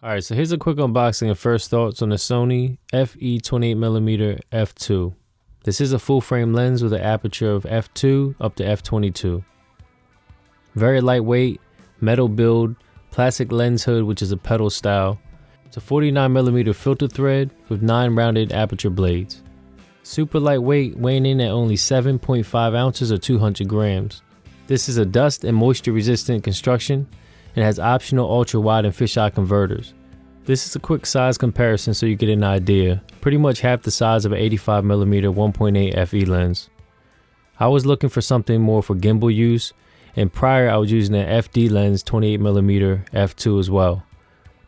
Alright, so here's a quick unboxing and first thoughts on the Sony FE 28mm f2. This is a full frame lens with an aperture of f2 up to f22. Very lightweight, metal build, plastic lens hood which is a pedal style. It's a 49mm filter thread with 9 rounded aperture blades. Super lightweight, weighing in at only 7.5 ounces or 200 grams. This is a dust and moisture resistant construction and has optional ultra wide and fisheye converters. This is a quick size comparison so you get an idea. Pretty much half the size of an 85mm 1.8 FE lens. I was looking for something more for gimbal use, and prior I was using an FD lens 28mm f2 as well.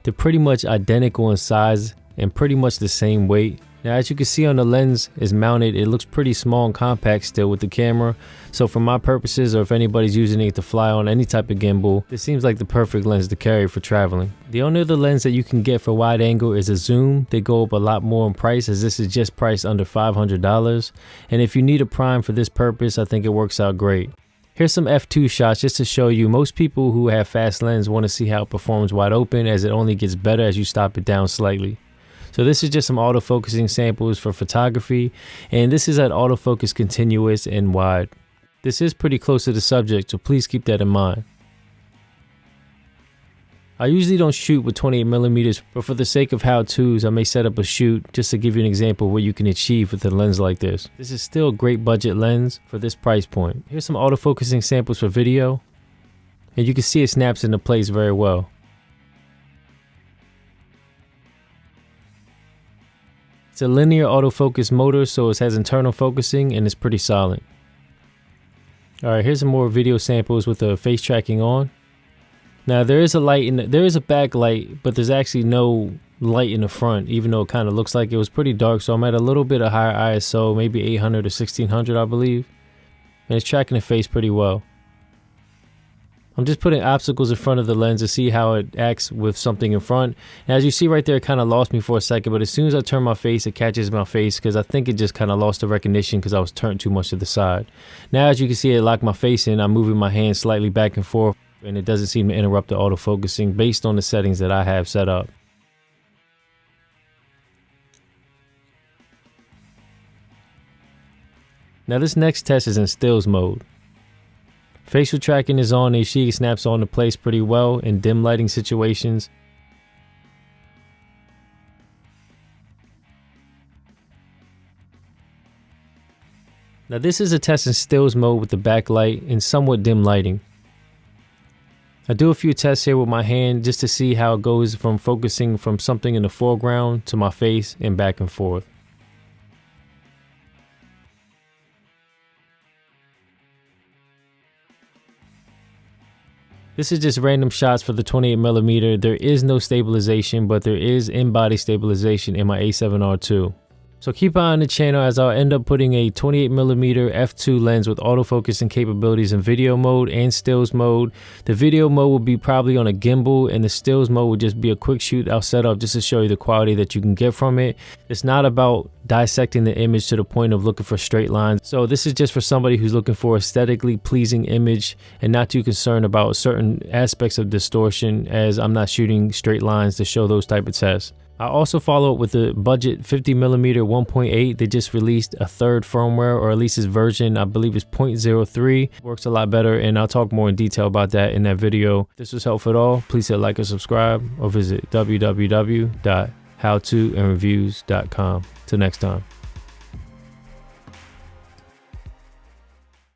They're pretty much identical in size and pretty much the same weight. Now as you can see on the lens is mounted, it looks pretty small and compact still with the camera. So for my purposes, or if anybody's using it to fly on any type of gimbal, this seems like the perfect lens to carry for traveling. The only other lens that you can get for wide angle is a zoom. They go up a lot more in price as this is just priced under $500. And if you need a prime for this purpose, I think it works out great. Here's some f2 shots just to show you most people who have fast lens want to see how it performs wide open, as it only gets better as you stop it down slightly. So this is just some autofocusing samples for photography, and this is at autofocus continuous and wide. This is pretty close to the subject, so please keep that in mind. I usually don't shoot with 28mm, but for the sake of how-tos, I may set up a shoot just to give you an example of what you can achieve with a lens like this. This is still a great budget lens for this price point. Here's some autofocusing samples for video, and you can see it snaps into place very well. It's a linear autofocus motor, so it has internal focusing and it's pretty solid. Alright, here's some more video samples with the face tracking on. Now there is a light there is a backlight, but there's actually no light in the front, even though it kind of looks like it. Was pretty dark, so I'm at a little bit of higher ISO, maybe 800 or 1600 I believe. And it's tracking the face pretty well. I'm just putting obstacles in front of the lens to see how it acts with something in front. And as you see right there, it kind of lost me for a second, but as soon as I turn my face, it catches my face because I think it just kind of lost the recognition because I was turned too much to the side. Now as you can see, it locked my face in. I'm moving my hand slightly back and forth, and it doesn't seem to interrupt the autofocusing based on the settings that I have set up. Now this next test is in stills mode. Facial tracking is on, and she snaps onto place pretty well in dim lighting situations. Now this is a test in stills mode with the backlight and somewhat dim lighting. I do a few tests here with my hand just to see how it goes from focusing from something in the foreground to my face and back and forth. This is just random shots for the 28mm. There is no stabilization, but there is in-body stabilization in my A7RII. So keep an eye on the channel as I'll end up putting a 28mm f2 lens with autofocusing capabilities in video mode and stills mode. The video mode will be probably on a gimbal, and the stills mode will just be a quick shoot I'll set up just to show you the quality that you can get from it. It's not about dissecting the image to the point of looking for straight lines. So this is just for somebody who's looking for aesthetically pleasing image and not too concerned about certain aspects of distortion, as I'm not shooting straight lines to show those type of tests. I also follow up with the budget 50mm 1.8. They just released a third firmware, or at least its version, I believe is 0.03. Works a lot better, and I'll talk more in detail about that in that video. If this was helpful at all, please hit like or subscribe, or visit www.howtoandreviews.com. Till next time.